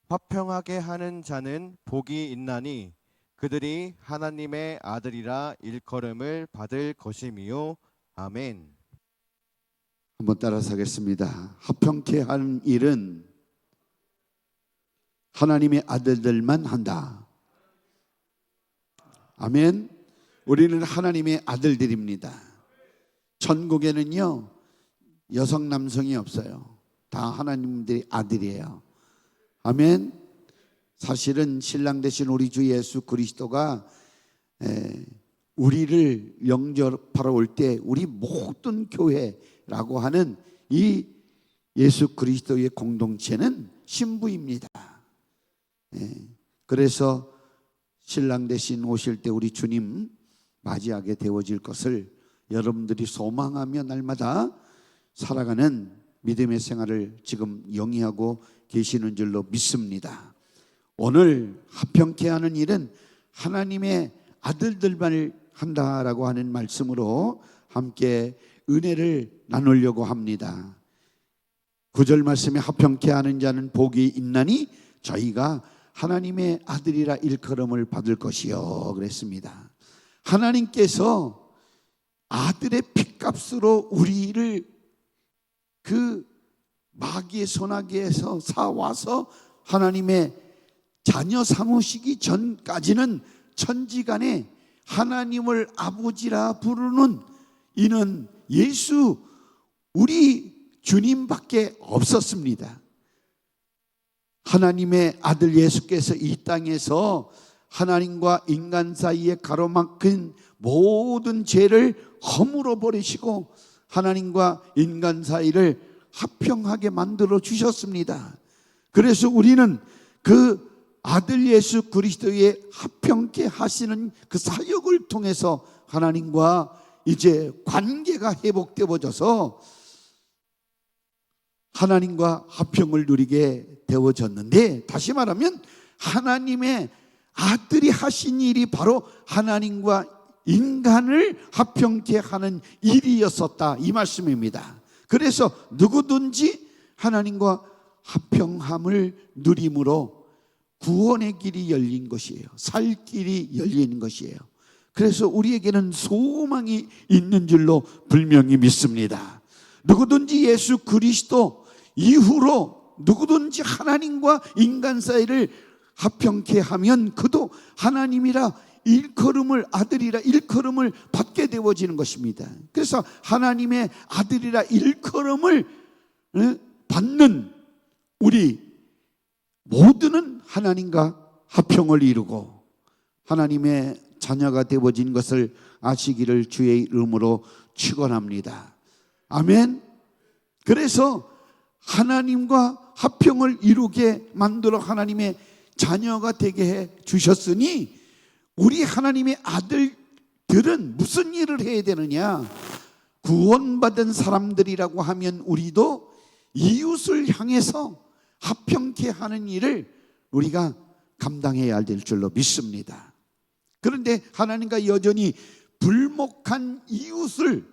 화평하게 하는 자는 복이 있나니 그들이 하나님의 아들이라 일컬음을 받을 것임이요. 아멘. 한번 따라서 하겠습니다. 화평케 하는 일은 하나님의 아들들만 한다. 아멘. 우리는 하나님의 아들들입니다. 천국에는요, 여성 남성이 없어요. 다 하나님들이 아들이에요. 아멘. 사실은 신랑 되신 우리 주 예수 그리스도가 우리를 영접하러 올 때 우리 모든 교회라고 하는 이 예수 그리스도의 공동체는 신부입니다. 그래서 신랑 대신 오실 때 우리 주님 맞이하게 되어질 것을 여러분들이 소망하며 날마다 살아가는 믿음의 생활을 지금 영위하고 계시는 줄로 믿습니다. 오늘 화평케 하는 일은 하나님의 아들들만 한다라고 하는 말씀으로 함께 은혜를 나누려고 합니다. 9절 말씀에 화평케 하는 자는 복이 있나니 저희가 하나님의 아들이라 일컬음을 받을 것이요 그랬습니다. 하나님께서 아들의 핏값으로 우리를 그 마귀의 소나기에서 사와서 하나님의 자녀 삼으시기 전까지는 천지간에 하나님을 아버지라 부르는 이는 예수 우리 주님밖에 없었습니다. 하나님의 아들 예수께서 이 땅에서 하나님과 인간 사이에 가로막힌 모든 죄를 허물어 버리시고 하나님과 인간 사이를 화평하게 만들어 주셨습니다. 그래서 우리는 그 아들 예수 그리스도의 화평케 하시는 그 사역을 통해서 하나님과 이제 관계가 회복되어져서 하나님과 화평을 누리게 되어졌는데, 다시 말하면 하나님의 아들이 하신 일이 바로 하나님과 인간을 화평케 하는 일이었었다 이 말씀입니다. 그래서 누구든지 하나님과 화평함을 누림으로 구원의 길이 열린 것이에요. 살 길이 열린 것이에요. 그래서 우리에게는 소망이 있는 줄로 분명히 믿습니다. 누구든지 예수 그리스도 이후로 누구든지 하나님과 인간 사이를 화평케 하면 그도 하나님이라 일컬음을 아들이라 일컬음을 받게 되어지는 것입니다. 그래서 하나님의 아들이라 일컬음을 받는 우리 모두는 하나님과 화평을 이루고 하나님의 자녀가 되어진 것을 아시기를 주의 이름으로 축원합니다. 아멘. 그래서 하나님과 화평을 이루게 만들어 하나님의 자녀가 되게 해 주셨으니 우리 하나님의 아들들은 무슨 일을 해야 되느냐? 구원받은 사람들이라고 하면 우리도 이웃을 향해서 화평케 하는 일을 우리가 감당해야 될 줄로 믿습니다. 그런데 하나님과 여전히 불목한 이웃을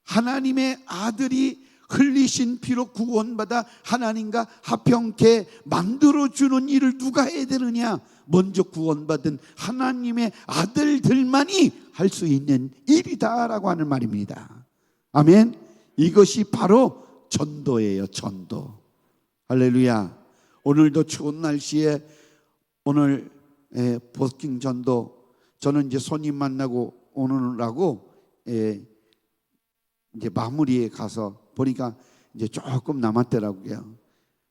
하나님의 아들이 흘리신 피로 구원받아 하나님과 화평케 만들어주는 일을 누가 해야 되느냐? 먼저 구원받은 하나님의 아들들만이 할 수 있는 일이다라고 하는 말입니다. 아멘. 이것이 바로 전도예요. 전도. 할렐루야. 오늘도 추운 날씨에 오늘 버스킹 전도 저는 이제 손님 만나고 오느라고 이제 마무리에 가서 보니까 이제 조금 남았더라고요.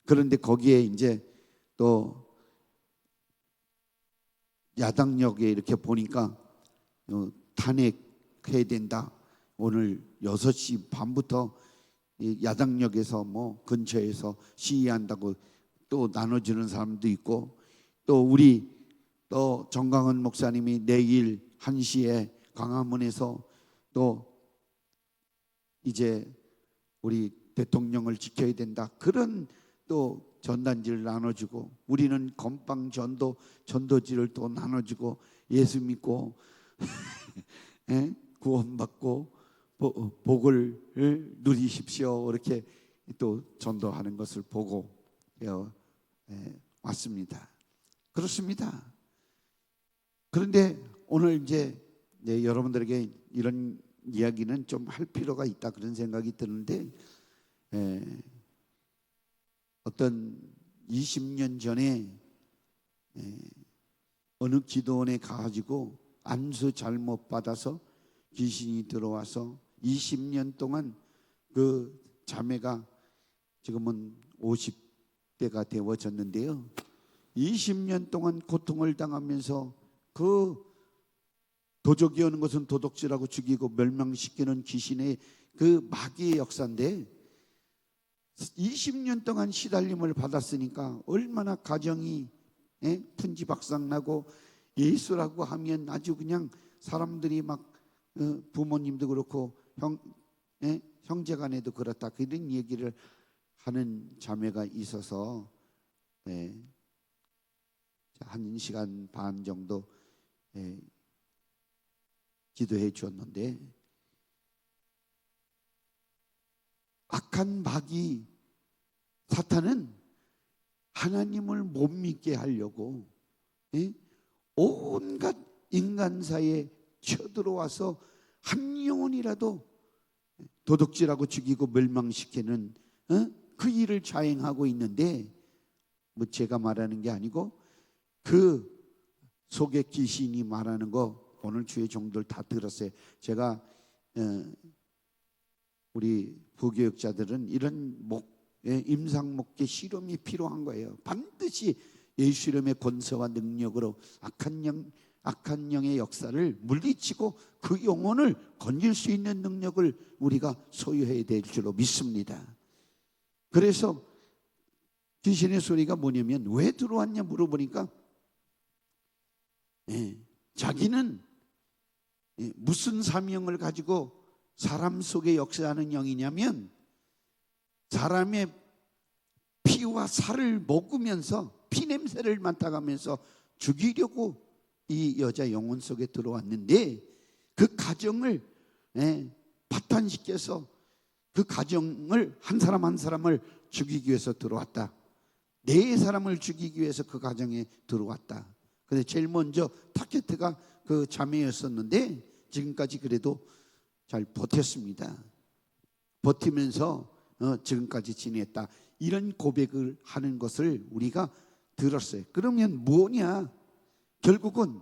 그런데 거기에 이제 또 야당역에 이렇게 보니까 탄핵해야 된다. 오늘 6시 반부터 야당역에서 뭐 근처에서 시위한다고 또 나눠주는 사람도 있고, 또 우리 또 정강은 목사님이 내일 1시에 광화문에서 또 이제 우리 대통령을 지켜야 된다, 그런 또 전단지를 나눠주고, 우리는 건빵 전도 전도지를 또 나눠주고, 예수 믿고 구원받고 복을 누리십시오 이렇게 또 전도하는 것을 보고 왔습니다. 그렇습니다. 그런데 오늘 이제 여러분들에게 이런 이야기는 좀 할 필요가 있다 그런 생각이 드는데, 어떤 20년 전에 어느 기도원에 가가지고 안수 잘못 받아서 귀신이 들어와서 20년 동안 그 자매가 지금은 50대가 되어졌는데요, 20년 동안 고통을 당하면서 그 도적이 오는 것은 도둑질하고 죽이고 멸망시키는 귀신의 그 마귀의 역사인데, 20년 동안 시달림을 받았으니까 얼마나 가정이 풍지박산나고, 예수라고 하면 아주 그냥 사람들이 막 부모님도 그렇고 형제간에도 그렇다 그런 얘기를 하는 자매가 있어서 1시간 반 정도 기도해 주었는데, 악한 마귀 사탄은 하나님을 못 믿게 하려고 온갖 인간사에 쳐들어와서 한 영혼이라도 도둑질하고 죽이고 멸망시키는 그 일을 자행하고 있는데, 뭐 제가 말하는 게 아니고 그 속에 귀신이 말하는 거 오늘 주의 종들 다 들었어요. 제가 우리 부교육자들은 이런 임상목계 실험이 필요한 거예요. 반드시 예수 이름의 권세와 능력으로 악한 영의 역사를 물리치고 그 영혼을 건질 수 있는 능력을 우리가 소유해야 될 줄로 믿습니다. 그래서 귀신의 소리가 뭐냐면, 왜 들어왔냐 물어보니까 자기는 무슨 사명을 가지고 사람 속에 역사하는 영이냐면, 사람의 피와 살을 먹으면서 피냄새를 맡아가면서 죽이려고 이 여자 영혼 속에 들어왔는데, 그 가정을 파탄시켜서 그 가정을 한 사람 한 사람을 죽이기 위해서 들어왔다. 4사람을 죽이기 위해서 그 가정에 들어왔다. 근데 제일 먼저 타겟가 그 자매였었는데 지금까지 그래도 잘 버텼습니다. 버티면서 지금까지 지냈다. 이런 고백을 하는 것을 우리가 들었어요. 그러면 뭐냐? 결국은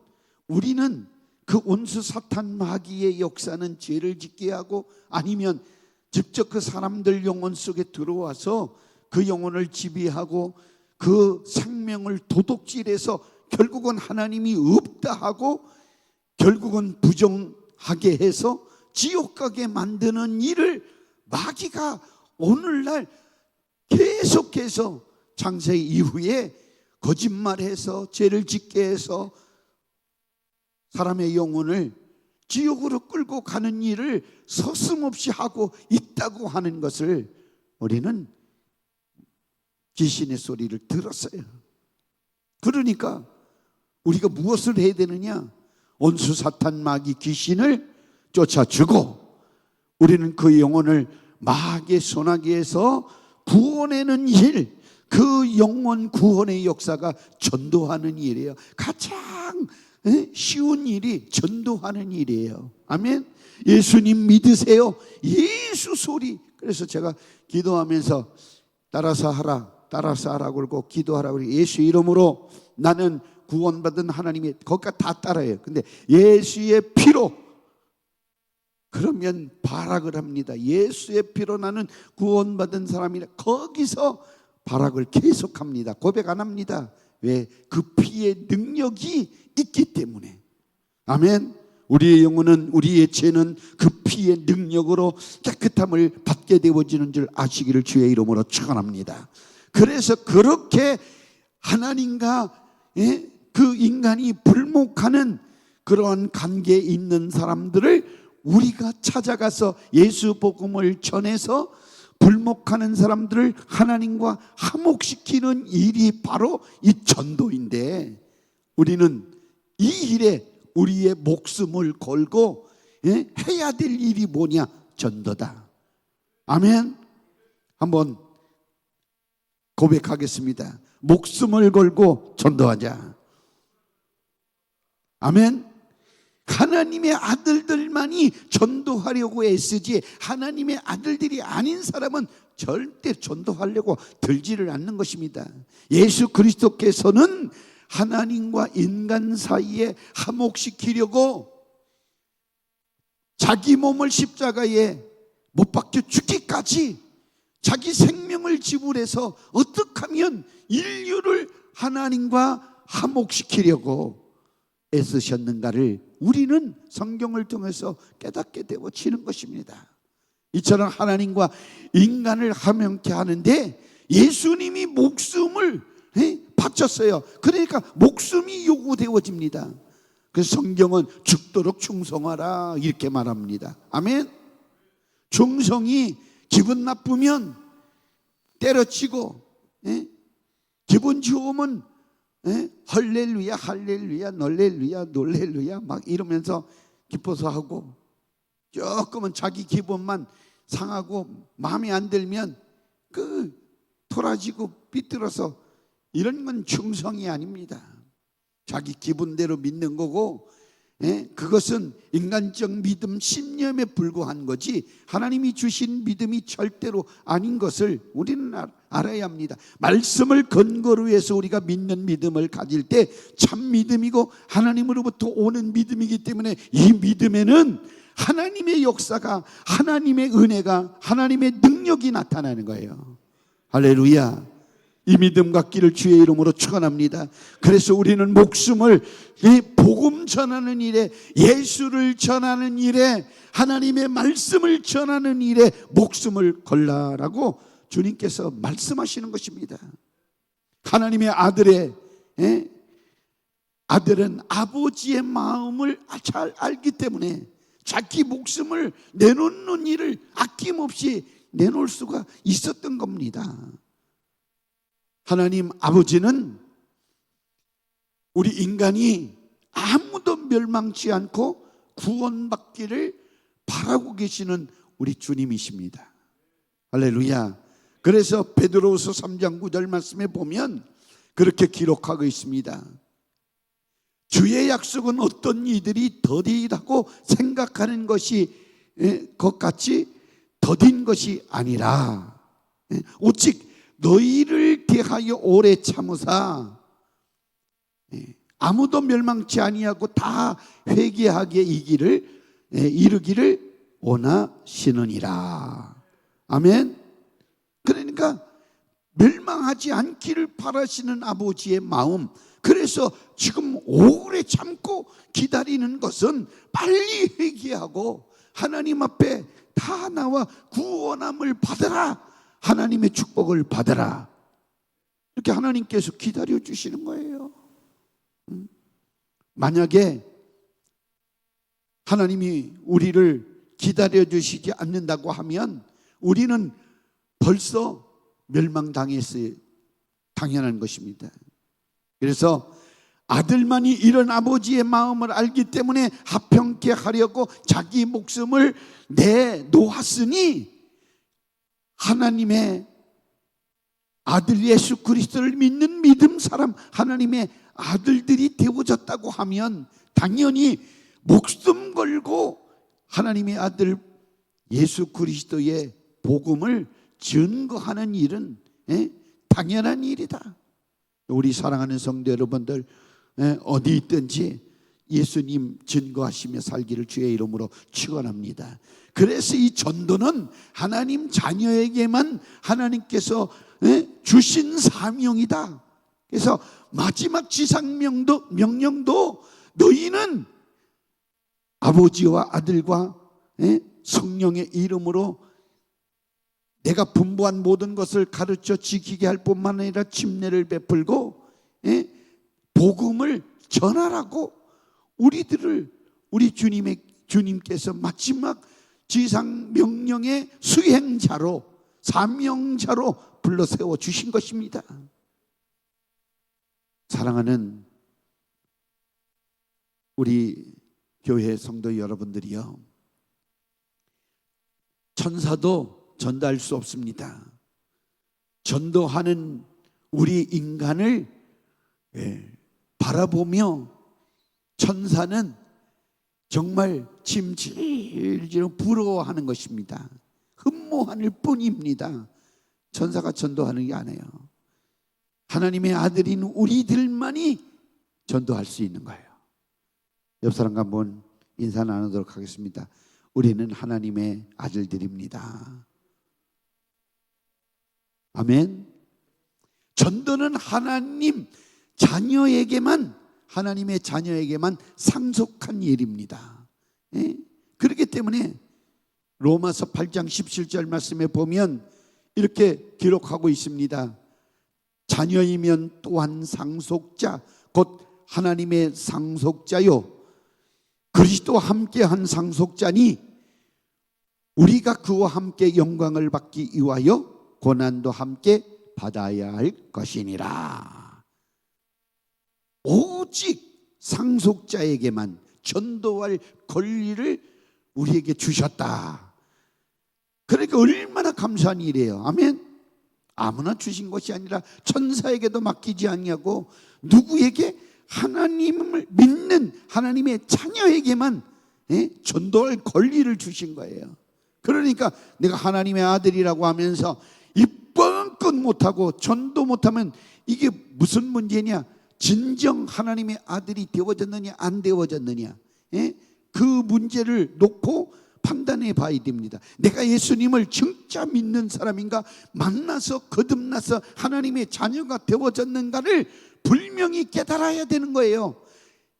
우리는 그 원수 사탄 마귀의 역사는 죄를 짓게 하고, 아니면 직접 그 사람들 영혼 속에 들어와서 그 영혼을 지배하고 그 생명을 도둑질해서 결국은 하나님이 없다 하고 결국은 부정하게 해서 지옥 가게 만드는 일을 마귀가 오늘날 계속해서 창세 이후에 거짓말해서 죄를 짓게 해서 사람의 영혼을 지옥으로 끌고 가는 일을 서슴없이 하고 있다고 하는 것을 우리는 귀신의 소리를 들었어요. 그러니까 우리가 무엇을 해야 되느냐? 원수 사탄 마귀 귀신을 쫓아주고 우리는 그 영혼을 마귀의 손아귀에서 구원하는 일, 그 영혼 구원의 역사가 전도하는 일이에요. 가장 쉬운 일이 전도하는 일이에요. 아멘. 예수님 믿으세요. 예수 소리. 그래서 제가 기도하면서 따라서 하라, 따라서 하라고 그러고 기도하라고 그러고, 예수 이름으로 나는 구원받은 하나님의, 거기까지 다 따라해요. 근데 예수의 피로, 그러면 발악을 합니다. 예수의 피로 나는 구원받은 사람이라. 거기서 발악을 계속합니다. 고백 안 합니다. 왜? 그 피의 능력이 있기 때문에. 아멘. 우리의 영혼은, 우리의 죄는 그 피의 능력으로 깨끗함을 받게 되어지는 줄 아시기를 주의 이름으로 축원합니다. 그래서 그렇게 하나님과 그 인간이 불목하는 그러한 관계에 있는 사람들을 우리가 찾아가서 예수 복음을 전해서 불목하는 사람들을 하나님과 화목시키는 일이 바로 이 전도인데, 우리는 이 일에 우리의 목숨을 걸고 해야 될 일이 뭐냐? 전도다. 아멘. 한번 고백하겠습니다. 목숨을 걸고 전도하자. 아멘. 하나님의 아들들만이 전도하려고 애쓰지 하나님의 아들들이 아닌 사람은 절대 전도하려고 들지를 않는 것입니다. 예수 그리스도께서는 하나님과 인간 사이에 화목시키려고 자기 몸을 십자가에 못 박혀 죽기까지 자기 생명을 지불해서 어떻게 하면 인류를 하나님과 화목시키려고 애쓰셨는가를 우리는 성경을 통해서 깨닫게 되어지는 것입니다. 이처럼 하나님과 인간을 화목케 하는데 예수님이 목숨을 바쳤어요. 그러니까 목숨이 요구되어집니다. 그래서 성경은 죽도록 충성하라 이렇게 말합니다. 아멘. 충성이 기분 나쁘면 때려치고, 기분 좋으면 할렐루야 할렐루야 놀렐루야 놀렐루야 막 이러면서 기뻐서 하고, 조금은 자기 기분만 상하고 마음에 안 들면 토라지고 삐뚤어서, 이런 건 충성이 아닙니다. 자기 기분대로 믿는 거고, 그것은 인간적 믿음 신념에 불과한 거지 하나님이 주신 믿음이 절대로 아닌 것을 우리는 알아야 합니다. 말씀을 근거로 해서 우리가 믿는 믿음을 가질 때 참 믿음이고 하나님으로부터 오는 믿음이기 때문에 이 믿음에는 하나님의 역사가, 하나님의 은혜가, 하나님의 능력이 나타나는 거예요. 할렐루야. 이 믿음 갖기를 주의 이름으로 축원합니다. 그래서 우리는 목숨을 이 복음 전하는 일에, 예수를 전하는 일에, 하나님의 말씀을 전하는 일에 목숨을 걸라라고 주님께서 말씀하시는 것입니다. 하나님의 아들은 아버지의 마음을 잘 알기 때문에 자기 목숨을 내놓는 일을 아낌없이 내놓을 수가 있었던 겁니다. 하나님 아버지는 우리 인간이 아무도 멸망치 않고 구원받기를 바라고 계시는 우리 주님이십니다. 할렐루야. 그래서 베드로후서 3장 9절 말씀에 보면 그렇게 기록하고 있습니다. 주의 약속은 어떤 이들이 더디다고 생각하는 것이 것같이 더딘 것이 아니라 오직 너희를 대하여 오래 참으사 아무도 멸망치 아니하고 다 회개하게 이르기를 원하시느니라. 아멘. 그러니까 멸망하지 않기를 바라시는 아버지의 마음, 그래서 지금 오래 참고 기다리는 것은 빨리 회개하고 하나님 앞에 다 나와 구원함을 받으라, 하나님의 축복을 받으라, 이렇게 하나님께서 기다려 주시는 거예요. 만약에 하나님이 우리를 기다려 주시지 않는다고 하면 우리는 벌써 멸망당했어요. 당연한 것입니다. 그래서 아들만이 이런 아버지의 마음을 알기 때문에 화평케 하려고 자기 목숨을 내놓았으니 하나님의 아들 예수 그리스도를 믿는 믿음 사람, 하나님의 아들들이 되어졌다고 하면 당연히 목숨 걸고 하나님의 아들 예수 그리스도의 복음을 증거하는 일은 당연한 일이다. 우리 사랑하는 성도 여러분들, 어디 있든지 예수님 증거하시며 살기를 주의 이름으로 축원합니다. 그래서 이 전도는 하나님 자녀에게만 하나님께서 주신 사명이다. 그래서 마지막 명령도 너희는 아버지와 아들과 성령의 이름으로 내가 분부한 모든 것을 가르쳐 지키게 할 뿐만 아니라 침례를 베풀고 복음을 전하라고 우리 주님께서 마지막 지상 명령의 수행자로, 사명자로 불러 세워 주신 것입니다. 사랑하는 우리 교회 성도 여러분들이요, 천사도 전도할 수 없습니다. 전도하는 우리 인간을 바라보며 천사는 정말 짐질질 부러워하는 것입니다. 흠모하는 뿐입니다. 천사가 전도하는 게 아니에요. 하나님의 아들인 우리들만이 전도할 수 있는 거예요. 옆 사람과 한번 인사 나누도록 하겠습니다. 우리는 하나님의 아들들입니다. 아멘. 전도는 하나님의 자녀에게만 상속한 일입니다. 그렇기 때문에 로마서 8장 17절 말씀에 보면 이렇게 기록하고 있습니다. 자녀이면 또한 상속자, 곧 하나님의 상속자요 그리스도와 함께한 상속자니 우리가 그와 함께 영광을 받기 위하여 고난도 함께 받아야 할 것이니라. 오직 상속자에게만 전도할 권리를 우리에게 주셨다. 그러니까 얼마나 감사한 일이에요. 아멘. 아무나 주신 것이 아니라 천사에게도 맡기지 않냐고 누구에게? 하나님을 믿는 하나님의 자녀에게만 전도할 권리를 주신 거예요. 그러니까 내가 하나님의 아들이라고 하면서 입번껏 못하고 전도 못하면 이게 무슨 문제냐? 진정 하나님의 아들이 되어졌느냐 안 되어졌느냐, 그 문제를 놓고 판단해 봐야 됩니다. 내가 예수님을 진짜 믿는 사람인가, 만나서 거듭나서 하나님의 자녀가 되어졌는가를 분명히 깨달아야 되는 거예요.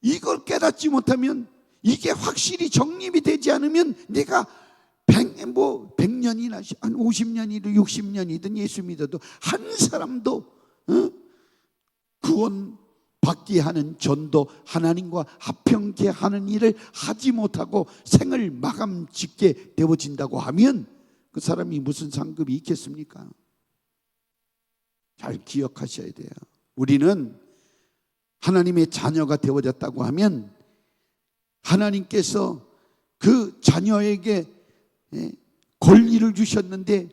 이걸 깨닫지 못하면, 이게 확실히 정립이 되지 않으면 내가 100년이나 한 50년이든 60년이든 예수 믿어도 한 사람도 구원 받게 하는 전도, 하나님과 합평케 하는 일을 하지 못하고 생을 마감 짓게 되어진다고 하면 그 사람이 무슨 상급이 있겠습니까? 잘 기억하셔야 돼요. 우리는 하나님의 자녀가 되어졌다고 하면 하나님께서 그 자녀에게 권리를 주셨는데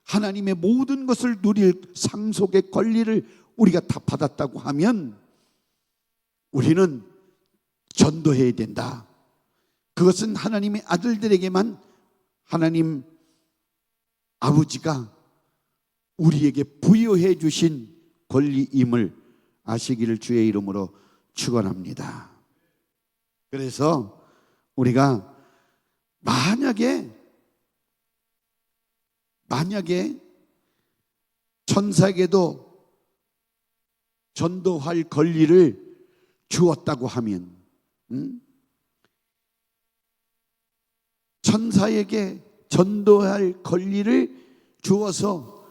하나님의 모든 것을 누릴 상속의 권리를 우리가 다 받았다고 하면 우리는 전도해야 된다. 그것은 하나님의 아들들에게만 하나님 아버지가 우리에게 부여해 주신 권리임을 아시기를 주의 이름으로 축원합니다. 그래서 우리가 만약에 천사에게도 전도할 권리를 주었다고 하면, 천사에게 전도할 권리를 주어서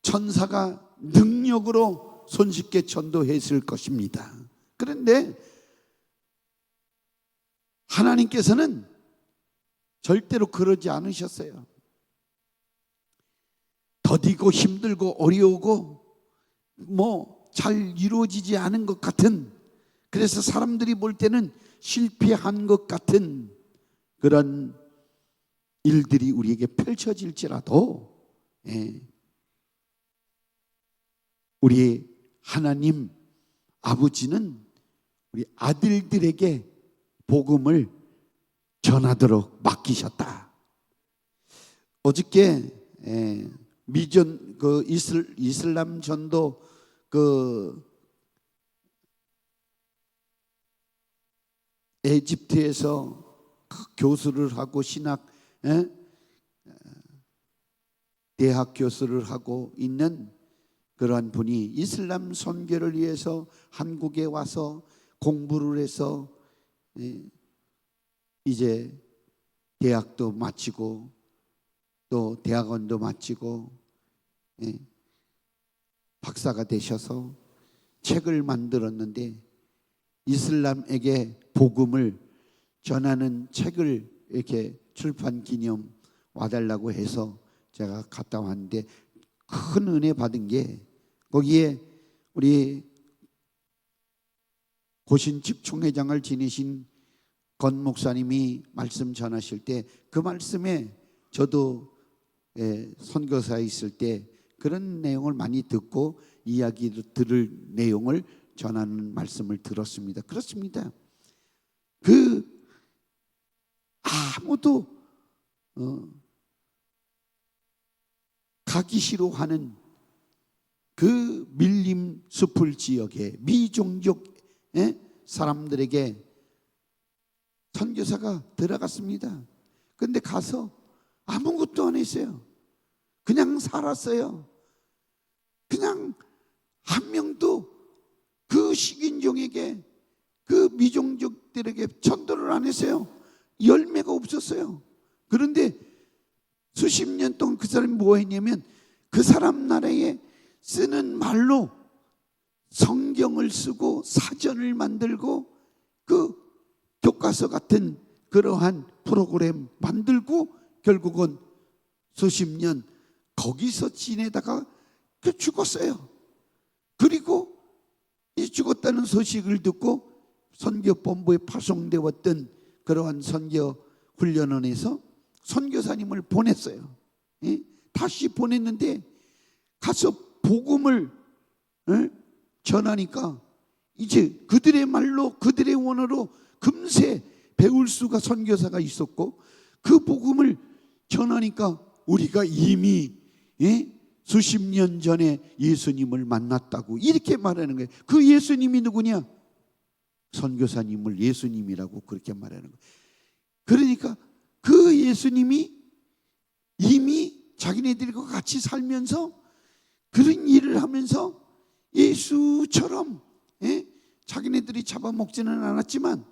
천사가 능력으로 손쉽게 전도했을 것입니다. 그런데 하나님께서는 절대로 그러지 않으셨어요. 더디고 힘들고 어려우고 잘 이루어지지 않은 것 같은, 그래서 사람들이 볼 때는 실패한 것 같은 그런 일들이 우리에게 펼쳐질지라도 우리 하나님 아버지는 우리 아들들에게 복음을 전하도록 맡기셨다. 어저께 미전 그 이슬람 전도 에집트에서 교수를 하고 대학 교수를 하고 있는 그러한 분이 이슬람 선교를 위해서 한국에 와서 공부를 해서 이제 대학도 마치고 또 대학원도 마치고 박사가 되셔서 책을 만들었는데 이슬람에게 복음을 전하는 책을 이렇게 출판 기념 와달라고 해서 제가 갔다 왔는데 큰 은혜 받은 게, 거기에 우리 고신측 총회장을 지내신 권 목사님이 말씀 전하실 때 그 말씀에 저도 선교사에 있을 때 그런 내용을 많이 듣고 이야기를 들을 내용을 전하는 말씀을 들었습니다. 그렇습니다. 아무도 가기 싫어하는 그 밀림 숲을 지역에 미종족 사람들에게 선교사가 들어갔습니다. 근데 가서 아무것도 안 했어요. 그냥 살았어요. 그냥 한 명도 그 식인종에게, 그 미종족들에게 전도를 안 했어요. 열매가 없었어요. 그런데 수십 년 동안 그 사람이 뭐 했냐면 그 사람 나라에 쓰는 말로 성경을 쓰고 사전을 만들고 그 교과서 같은 그러한 프로그램 만들고 결국은 수십 년 거기서 지내다가 죽었어요. 그리고 이 죽었다는 소식을 듣고 선교본부에 파송되어 왔던 그러한 선교 훈련원에서 선교사님을 보냈어요. 다시 보냈는데 가서 복음을 전하니까 이제 그들의 말로, 그들의 원어로 금세 배울 수가 선교사가 있었고, 그 복음을 전하니까 우리가 이미 수십 년 전에 예수님을 만났다고 이렇게 말하는 거예요. 그 예수님이 누구냐? 선교사님을 예수님이라고 그렇게 말하는 거예요. 그러니까 그 예수님이 이미 자기네들과 같이 살면서 그런 일을 하면서 예수처럼 자기네들이 잡아먹지는 않았지만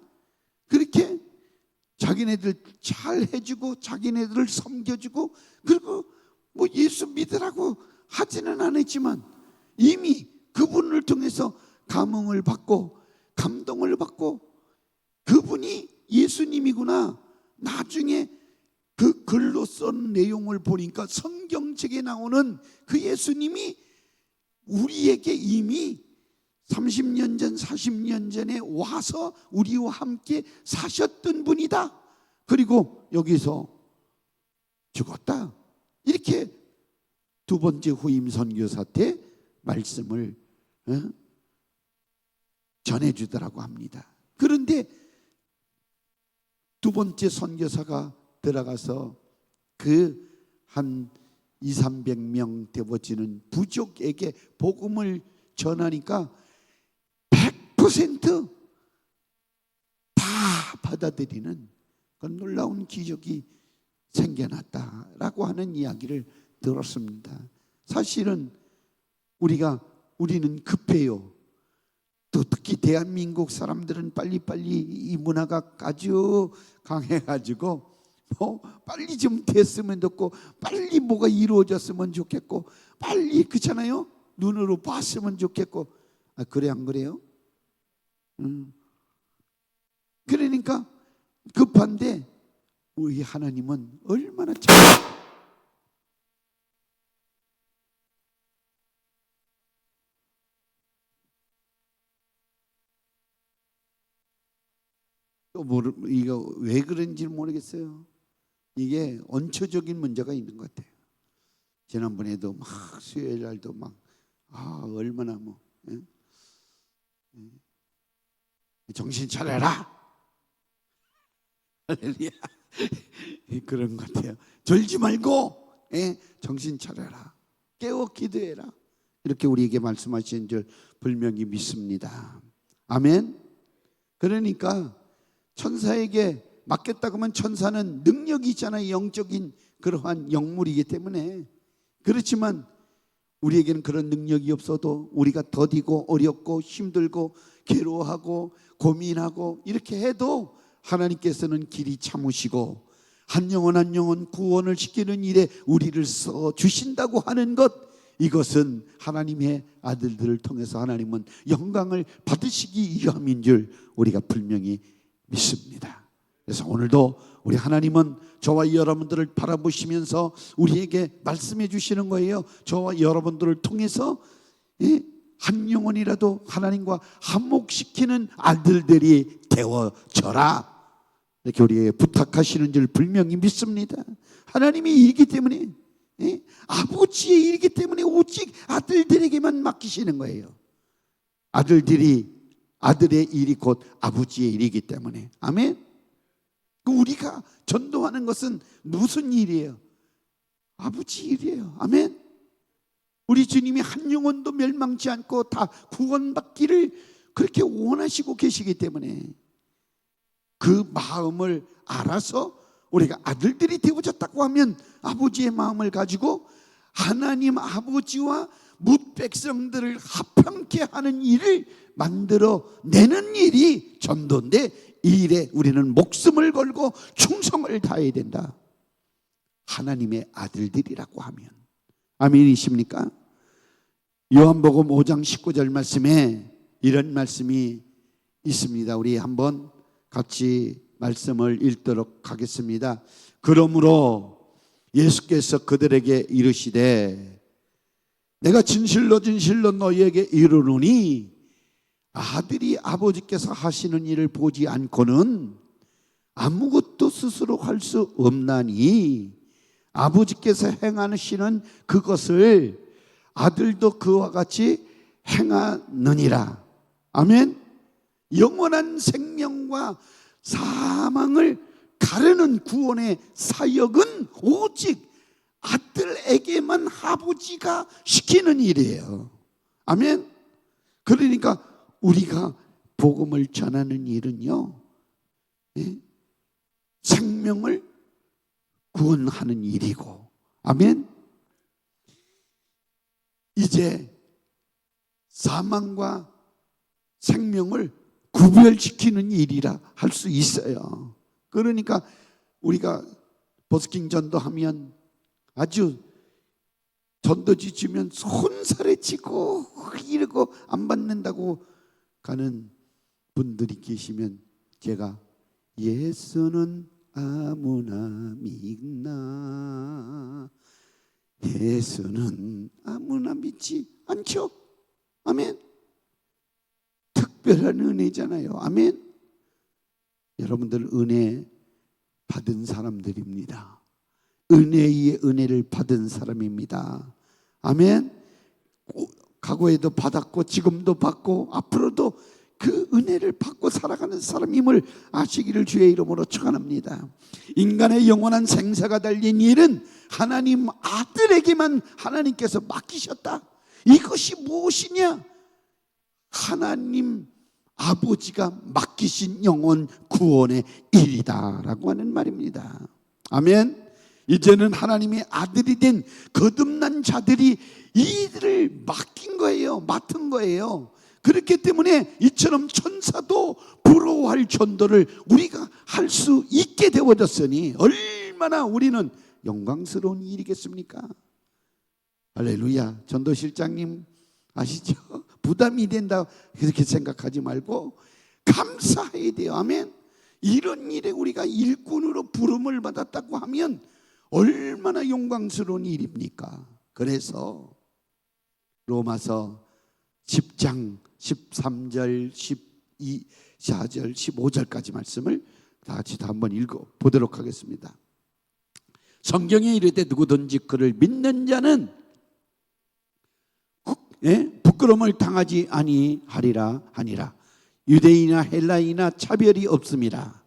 그렇게 자기네들 잘 해주고 자기네들을 섬겨주고, 그리고 뭐 예수 믿으라고 하지는 않았지만 이미 그분을 통해서 감흥을 받고 감동을 받고 그분이 예수님이구나. 나중에 그 글로 쓴 내용을 보니까 성경책에 나오는 그 예수님이 우리에게 이미 30년 전, 40년 전에 와서 우리와 함께 사셨던 분이다. 그리고 여기서 죽었다. 이렇게 두 번째 후임 선교사 때 말씀을 전해주더라고 합니다. 그런데 두 번째 선교사가 들어가서 그 한 200~300명 되어지는 부족에게 복음을 전하니까 100% 다 받아들이는 그런 놀라운 기적이 생겨났다라고 하는 이야기를 들었습니다. 사실은 우리는 급해요. 또 특히 대한민국 사람들은 빨리빨리 이 문화가 아주 강해가지고 빨리 좀 됐으면 좋고 빨리 뭐가 이루어졌으면 좋겠고 빨리 그렇잖아요. 눈으로 봤으면 좋겠고. 그래 안 그래요? 그러니까 급한데 우리 하나님은 얼마나 이거 왜 그런지 모르겠어요. 이게 원초적인 문제가 있는 것 같아요. 지난번에도 막 수요일 날도 막 얼마나 정신 차려라. 할렐루야. 그런 것 같아요. 졸지 말고 정신 차려라. 깨워 기도해라. 이렇게 우리에게 말씀하신 줄 분명히 믿습니다. 아멘. 그러니까 천사에게 맡겼다고 하면 천사는 능력이 있잖아요. 영적인 그러한 영물이기 때문에. 그렇지만 우리에게는 그런 능력이 없어도 우리가 더디고 어렵고 힘들고 괴로워하고 고민하고 이렇게 해도 하나님께서는 길이 참으시고 한 영혼 한 영혼 구원을 시키는 일에 우리를 써주신다고 하는 것, 이것은 하나님의 아들들을 통해서 하나님은 영광을 받으시기 위함인 줄 우리가 분명히 믿습니다. 그래서 오늘도 우리 하나님은 저와 여러분들을 바라보시면서 우리에게 말씀해 주시는 거예요. 저와 여러분들을 통해서 한 영혼이라도 하나님과 한몫시키는 아들들이 되어져라, 이렇게 우리에게 부탁하시는 줄 분명히 믿습니다. 하나님이 이기 때문에 예? 아버지의 일이기 때문에 오직 아들들에게만 맡기시는 거예요. 아들의 일이 곧 아버지의 일이기 때문에. 아멘. 우리가 전도하는 것은 무슨 일이에요? 아버지 일이에요. 아멘. 우리 주님이 한 영혼도 멸망치 않고 다 구원받기를 그렇게 원하시고 계시기 때문에 그 마음을 알아서 우리가 아들들이 되어졌다고 하면 아버지의 마음을 가지고 하나님 아버지와 뭇 백성들을 합함케 하는 일을 만들어 내는 일이 전도인데, 이 일에 우리는 목숨을 걸고 충성을 다해야 된다. 하나님의 아들들이라고 하면. 아멘이십니까? 요한복음 5장 19절 말씀에 이런 말씀이 있습니다. 우리 한번 같이 말씀을 읽도록 하겠습니다. 그러므로 예수께서 그들에게 이르시되 내가 진실로 진실로 너희에게 이르노니 아들이 아버지께서 하시는 일을 보지 않고는 아무것도 스스로 할 수 없나니 아버지께서 행하시는 그것을 아들도 그와 같이 행하느니라. 아멘. 영원한 생명과 사망을 가르는 구원의 사역은 오직 아들에게만 아버지가 시키는 일이에요. 아멘. 그러니까 우리가 복음을 전하는 일은요, 생명을 구원하는 일이고, 아멘. 이제 사망과 생명을 구별시키는 일이라 할 수 있어요. 그러니까 우리가 버스킹 전도하면 아주 전도지 주면 손살에 치고 이러고 안 받는다고 가는 분들이 계시면 제가 예수는 아무나 믿나, 예수는 아무나 믿지 않죠. 아멘. 특별한 은혜잖아요. 아멘. 여러분들 은혜 받은 사람들입니다. 은혜 위에 은혜를 받은 사람입니다. 아멘. 과거에도 받았고 지금도 받고 앞으로도 그 은혜를 받고 살아가는 사람임을 아시기를 주의 이름으로 축원합니다. 인간의 영원한 생사가 달린 일은 하나님 아들에게만 하나님께서 맡기셨다. 이것이 무엇이냐? 하나님 아버지가 맡기신 영혼 구원의 일이다라고 하는 말입니다. 아멘. 이제는 하나님의 아들이 된 거듭난 자들이 이 일을 맡긴 거예요. 맡은 거예요. 그렇기 때문에 이처럼 천사도 부러워할 전도를 우리가 할 수 있게 되어졌으니 얼마나 우리는 영광스러운 일이겠습니까? 할렐루야. 전도실장님 아시죠? 부담이 된다 그렇게 생각하지 말고 감사해야 돼요. 아멘. 이런 일에 우리가 일꾼으로 부름을 받았다고 하면 얼마나 영광스러운 일입니까? 그래서 로마서 10장 13절 14절 15절까지 말씀을 다 같이 한번 읽어보도록 하겠습니다. 성경에 이르되 누구든지 그를 믿는 자는 부끄러움을 당하지 아니하리라 하니라. 유대인이나 헬라인이나 차별이 없습니다.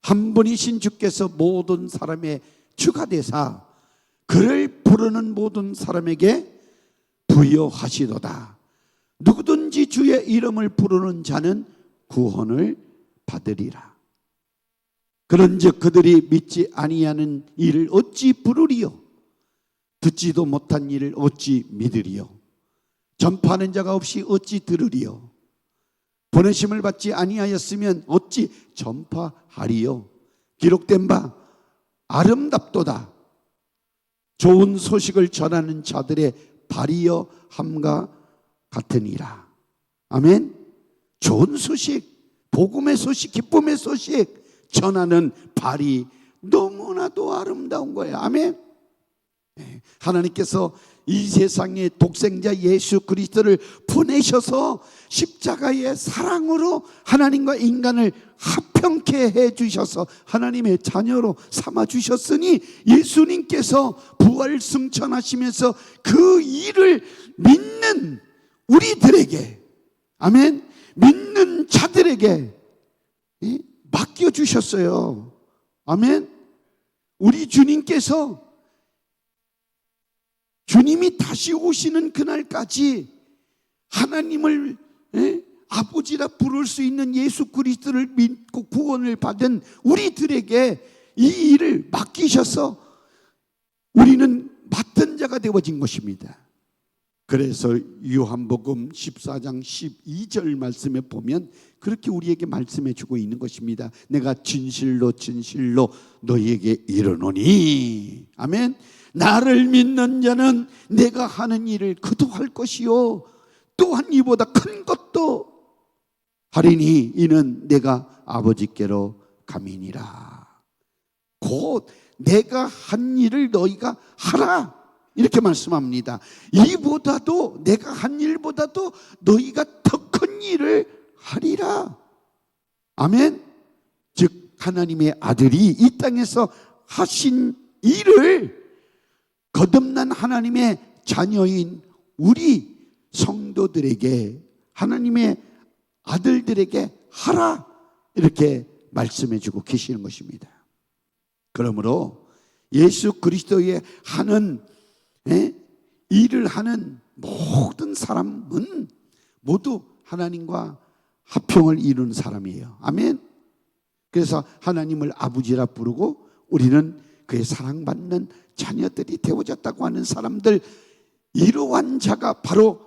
한 분이신 주께서 모든 사람의 주가 되사 그를 부르는 모든 사람에게 부여하시도다. 누구든지 주의 이름을 부르는 자는 구원을 받으리라. 그런즉 그들이 믿지 아니하는 일을 어찌 부르리요? 듣지도 못한 일을 어찌 믿으리요? 전파하는 자가 없이 어찌 들으리요? 보내심을 받지 아니하였으면 어찌 전파하리요? 기록된 바 아름답도다. 좋은 소식을 전하는 자들의 발이여 함과 같으니라. 아멘. 좋은 소식, 복음의 소식, 기쁨의 소식 전하는 발이 너무나도 아름다운 거예요. 아멘. 하나님께서 이 세상에 독생자 예수 그리스도를 보내셔서 십자가의 사랑으로 하나님과 인간을 합평케 해주셔서 하나님의 자녀로 삼아주셨으니 예수님께서 부활 승천하시면서 그 일을 믿는 우리들에게, 아멘, 믿는 자들에게 맡겨주셨어요. 아멘. 우리 주님께서 주님이 다시 오시는 그날까지 하나님을 아버지라 부를 수 있는 예수 그리스도를 믿고 구원을 받은 우리들에게 이 일을 맡기셔서 우리는 맡은 자가 되어진 것입니다. 그래서 요한복음 14장 12절 말씀에 보면 그렇게 우리에게 말씀해 주고 있는 것입니다. 내가 진실로 진실로 너희에게 이르노니, 아멘, 나를 믿는 자는 내가 하는 일을 그도 할 것이요 또한 이보다 큰 것도 하리니 이는 내가 아버지께로 감이니라. 곧 내가 한 일을 너희가 하라, 이렇게 말씀합니다. 이보다도, 내가 한 일보다도 너희가 더 큰 일을 하리라. 아멘. 즉 하나님의 아들이 이 땅에서 하신 일을 거듭난 하나님의 자녀인 우리 성도들에게, 하나님의 아들들에게 하라, 이렇게 말씀해 주고 계시는 것입니다. 그러므로 예수 그리스도의 하는 일을 하는 모든 사람은 모두 하나님과 합평을 이루는 사람이에요. 아멘. 그래서 하나님을 아버지라 부르고 우리는 그의 사랑받는 자녀들이 되어졌다고 하는 사람들, 이러한 자가 바로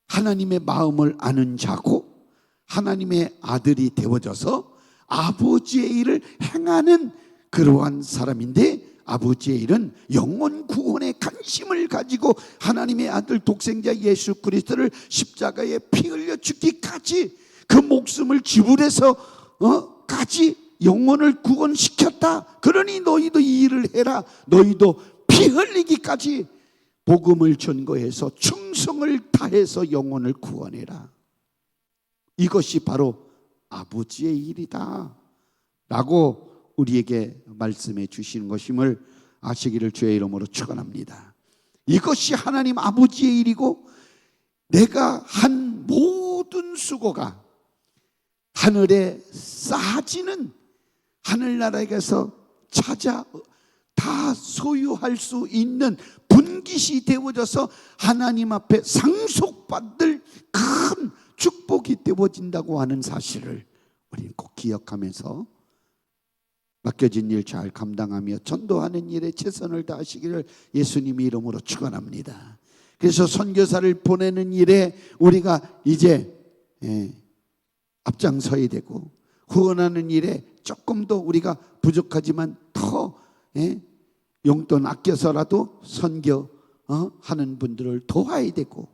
하나님의 마음을 아는 자고 하나님의 아들이 되어져서 아버지의 일을 행하는 그러한 사람인데, 아버지의 일은 영혼 구원에 관심을 가지고 하나님의 아들 독생자 예수 그리스도를 십자가에 피 흘려 죽기까지 그 목숨을 지불해서 까지 영혼을 구원시켰다. 그러니 너희도 이 일을 해라. 너희도 피 흘리기까지 복음을 전거해서 충성을 다해서 영혼을 구원해라. 이것이 바로 아버지의 일이다 라고 우리에게 말씀해 주시는 것임을 아시기를 주의 이름으로 축원합니다. 이것이 하나님 아버지의 일이고, 내가 한 모든 수고가 하늘에 쌓아지는 하늘나라에서 찾아 다 소유할 수 있는 분깃이 되어져서 하나님 앞에 상속받을 큰 축복이 되어진다고 하는 사실을 우리는 꼭 기억하면서 맡겨진 일 잘 감당하며 전도하는 일에 최선을 다하시기를 예수님의 이름으로 축원합니다. 그래서 선교사를 보내는 일에 우리가 이제 앞장서야 되고, 후원하는 일에 조금 더 우리가 부족하지만 더 용돈 아껴서라도 선교 하는 분들을 도와야 되고,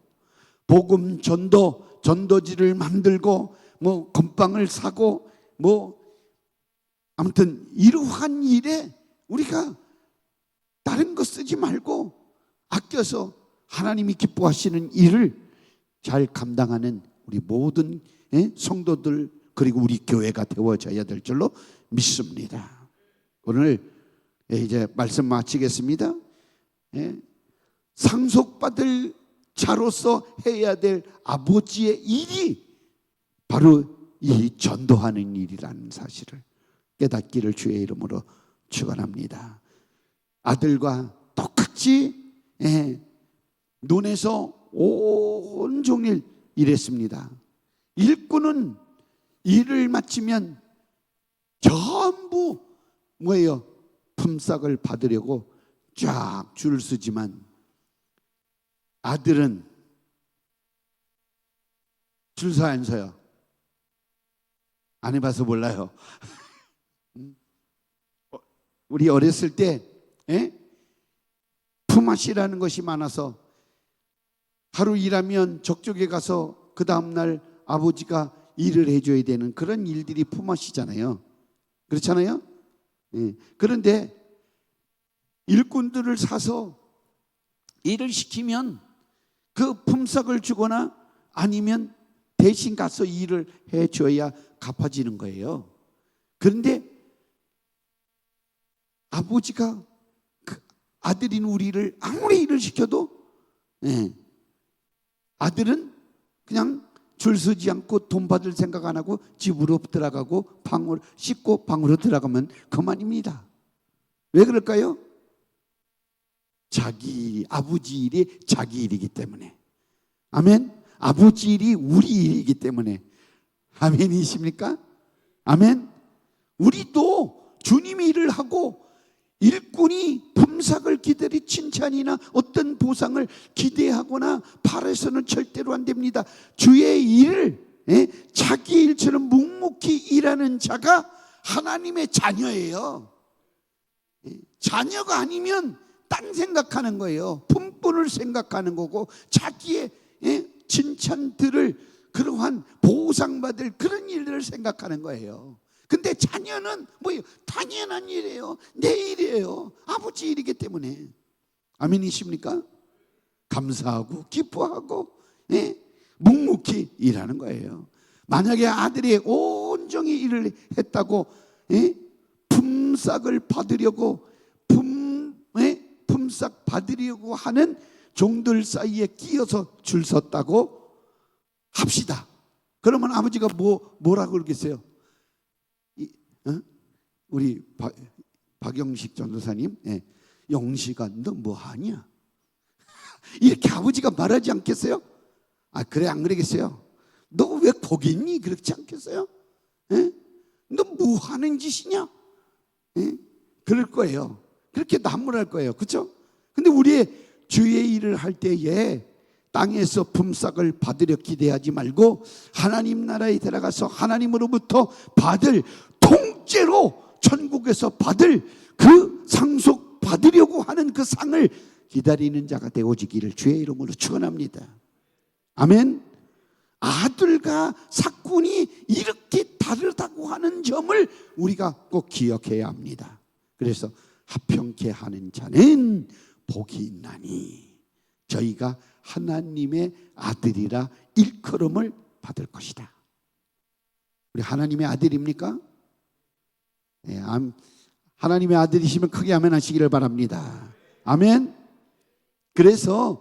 복음 전도지를 만들고 뭐 건빵을 사고 뭐 아무튼 이러한 일에 우리가 다른 거 쓰지 말고 아껴서 하나님이 기뻐하시는 일을 잘 감당하는 우리 모든 성도들, 그리고 우리 교회가 되어져야 될 줄로 믿습니다. 오늘 이제 말씀 마치겠습니다. 상속받을 자로서 해야 될 아버지의 일이 바로 이 전도하는 일이라는 사실을 깨닫기를 주의 이름으로 축원합니다. 아들과 똑같이 논에서 온종일 일했습니다. 일꾼은 일을 마치면 전부 뭐예요? 품삯을 받으려고 쫙 줄을 서지만, 아들은 줄 서 안 서요? 안 해봐서 몰라요. 우리 어렸을 때 품앗이라는 것이 많아서 하루 일하면 적적에 가서 그 다음날 아버지가 일을 해줘야 되는 그런 일들이 품앗이잖아요. 그렇잖아요. 그런데 일꾼들을 사서 일을 시키면 그 품삯을 주거나 아니면 대신 가서 일을 해줘야 갚아지는 거예요. 그런데 아버지가 그 아들인 우리를 아무리 일을 시켜도 아들은 그냥 줄 서지 않고 돈 받을 생각 안 하고 집으로 들어가고 방으로 씻고 방으로 들어가면 그만입니다. 왜 그럴까요? 자기 아버지 일이 자기 일이기 때문에. 아멘. 아버지 일이 우리 일이기 때문에. 아멘이십니까? 아멘. 우리도 주님이 일을 하고 일꾼이 품삯을 기다리 칭찬이나 어떤 보상을 기대하거나 바라서는 절대로 안 됩니다. 주의 일을 자기 일처럼 묵묵히 일하는 자가 하나님의 자녀예요. 자녀가 아니면 딴 생각하는 거예요. 품꾼을 생각하는 거고 자기의 칭찬들을 그러한 보상받을 그런 일들을 생각하는 거예요. 근데 자녀는 뭐예요? 당연한 일이에요. 내 일이에요. 아버지 일이기 때문에. 아멘이십니까? 감사하고 기뻐하고 묵묵히 일하는 거예요. 만약에 아들이 온종일 일을 했다고 품삯을 받으려고 품삯 받으려고 하는 종들 사이에 끼어서 줄 섰다고 합시다. 그러면 아버지가 뭐라고 그러겠어요? 우리 박영식 전도사님, 영식아 너 뭐하냐? 이렇게 아버지가 말하지 않겠어요? 아 그래 안 그러겠어요? 너 왜 거기 있니? 그렇지 않겠어요? 너 뭐하는 짓이냐? 그럴 거예요. 그렇게 나무랄 거예요. 그렇죠? 근데 우리의 주의 일을 할 때에 땅에서 품삯을 받으려 기대하지 말고 하나님 나라에 들어가서 하나님으로부터 받을 통째로 천국에서 받을 그 상속 받으려고 하는 그 상을 기다리는 자가 되어지기를 주의 이름으로 축원합니다. 아멘. 아들과 사꾼이 이렇게 다르다고 하는 점을 우리가 꼭 기억해야 합니다. 그래서 합평케 하는 자는 복이 있나니 저희가 하나님의 아들이라 일컬음을 받을 것이다. 우리 하나님의 아들입니까? 하나님의 아들이시면 크게 아멘 하시기를 바랍니다. 아멘. 그래서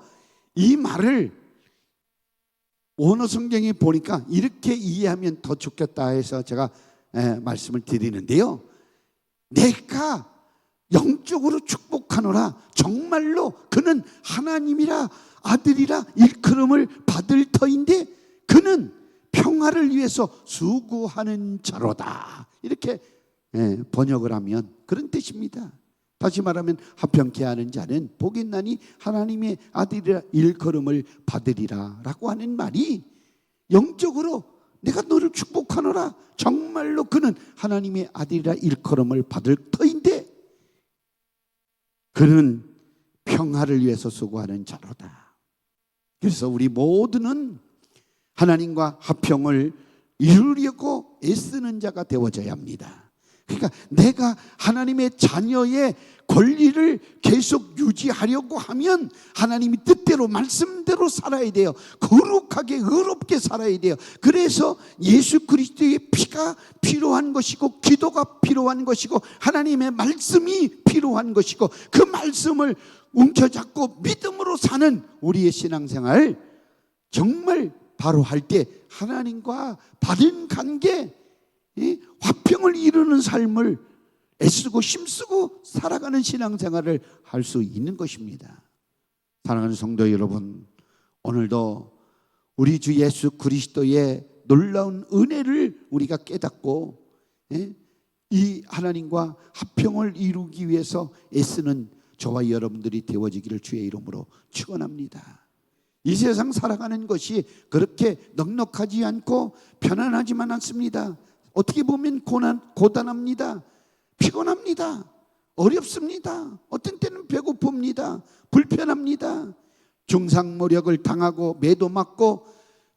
이 말을 원어 성경에 보니까 이렇게 이해하면 더 좋겠다 해서 제가 말씀을 드리는데요. 내가 영적으로 축복하노라 정말로 그는 하나님이라 아들이라 일컬음을 받을 터인데 그는 평화를 위해서 수고하는 자로다. 이렇게 번역을 하면 그런 뜻입니다. 다시 말하면 합평케 하는 자는 복이 있나니 하나님의 아들이라 일컬음을 받으리라 라고 하는 말이 영적으로 내가 너를 축복하노라 정말로 그는 하나님의 아들이라 일컬음을 받을 터인데 그는 평화를 위해서 수고하는 자로다. 그래서 우리 모두는 하나님과 합평을 이루려고 애쓰는 자가 되어져야 합니다. 그러니까 내가 하나님의 자녀의 권리를 계속 유지하려고 하면 하나님이 뜻대로 말씀대로 살아야 돼요. 거룩하게 의롭게 살아야 돼요. 그래서 예수 그리스도의 피가 필요한 것이고 기도가 필요한 것이고 하나님의 말씀이 필요한 것이고 그 말씀을 움켜잡고 믿음으로 사는 우리의 신앙생활 정말 바로 할 때 하나님과 바른 관계 화평을 이루는 삶을 애쓰고 힘쓰고 살아가는 신앙생활을 할 수 있는 것입니다. 사랑하는 성도 여러분, 오늘도 우리 주 예수 그리스도의 놀라운 은혜를 우리가 깨닫고 이 하나님과 합평을 이루기 위해서 애쓰는 저와 여러분들이 되어지기를 주의 이름으로 축원합니다. 이 세상 살아가는 것이 그렇게 넉넉하지 않고 편안하지만 않습니다. 어떻게 보면 고단합니다. 피곤합니다. 어렵습니다. 어떤 때는 배고픕니다. 불편합니다. 중상모략을 당하고 매도 맞고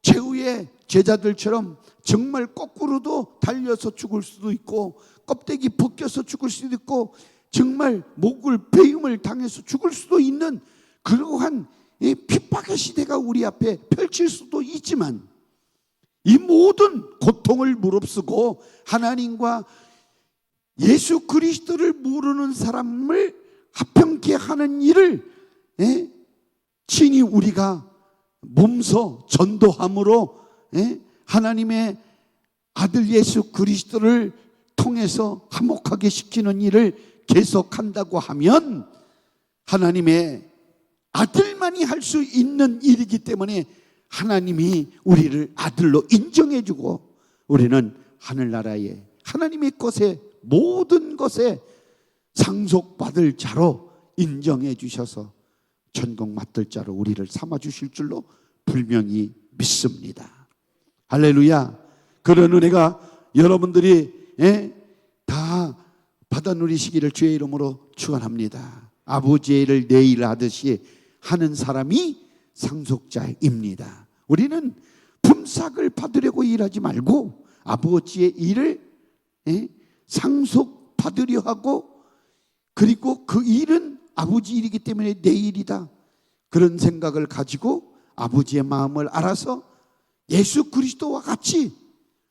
최후의 제자들처럼 정말 거꾸로도 달려서 죽을 수도 있고 껍데기 벗겨서 죽을 수도 있고 정말 목을 베임을 당해서 죽을 수도 있는 그러한 이 핍박의 시대가 우리 앞에 펼칠 수도 있지만 이 모든 고통을 무릅쓰고 하나님과 예수 그리스도를 모르는 사람을 합평케 하는 일을 친히 우리가 몸소 전도함으로 하나님의 아들 예수 그리스도를 통해서 화목하게 시키는 일을 계속한다고 하면 하나님의 아들만이 할 수 있는 일이기 때문에 하나님이 우리를 아들로 인정해주고 우리는 하늘나라에 하나님의 것에 모든 것에 상속받을 자로 인정해 주셔서 천국 맡을 자로 우리를 삼아 주실 줄로 분명히 믿습니다. 할렐루야. 그런 은혜가 여러분들이 다 받아 누리시기를 주의 이름으로 축원합니다. 아버지의 일을 내 일 하듯이 하는 사람이 상속자입니다. 우리는 품삯을 받으려고 일하지 말고 아버지의 일을 상속받으려 하고, 그리고 그 일은 아버지 일이기 때문에 내 일이다, 그런 생각을 가지고 아버지의 마음을 알아서 예수 그리스도와 같이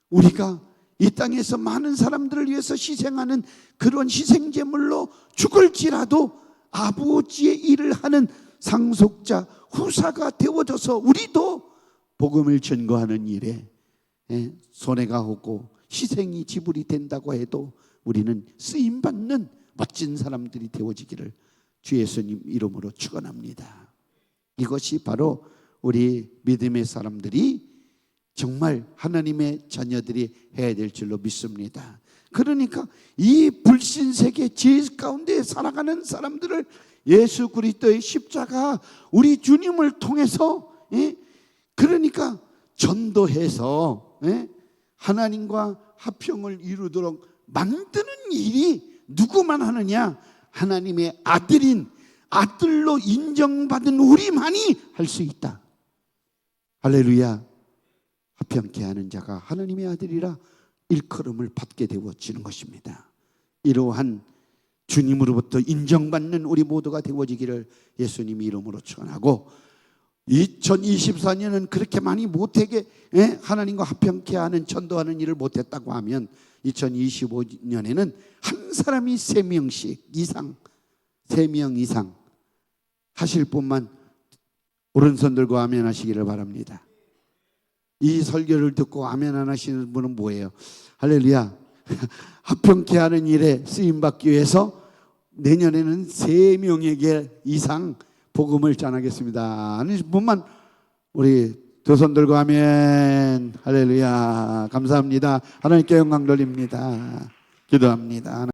우리가 이 땅에서 많은 사람들을 위해서 희생하는 그런 희생제물로 죽을지라도 아버지의 일을 하는 상속자, 후사가 되어져서 우리도 복음을 전거하는 일에 손해가 오고 희생이 지불이 된다고 해도 우리는 쓰임받는 멋진 사람들이 되어지기를 주 예수님 이름으로 축원합니다. 이것이 바로 우리 믿음의 사람들이 정말 하나님의 자녀들이 해야 될 줄로 믿습니다. 그러니까 이 불신세계 죄 가운데 살아가는 사람들을 예수 그리스도의 십자가 우리 주님을 통해서 그러니까 전도해서 하나님과 화평을 이루도록 만드는 일이 누구만 하느냐? 하나님의 아들인, 아들로 인정받은 우리만이 할 수 있다. 할렐루야. 화평케 하는 자가 하나님의 아들이라 일컬음을 받게 되어지는 것입니다. 이러한 주님으로부터 인정받는 우리 모두가 되어지기를 예수님 이름으로 축원하고, 2024년은 그렇게 많이 못하게 하나님과 화평케 하는 전도하는 일을 못했다고 하면 2025년에는 한 사람이 3명씩 이상, 3명 이상 하실 분만 오른손 들고 아멘 하시기를 바랍니다. 이 설교를 듣고 아멘 안 하시는 분은 뭐예요? 할렐루야. 화평케 하는 일에 쓰임받기 위해서 내년에는 3명에게 이상 복음을 전하겠습니다 하는 분만 우리 두 손 들고 아멘. 할렐루야. 감사합니다. 하나님께 영광 돌립니다. 기도합니다.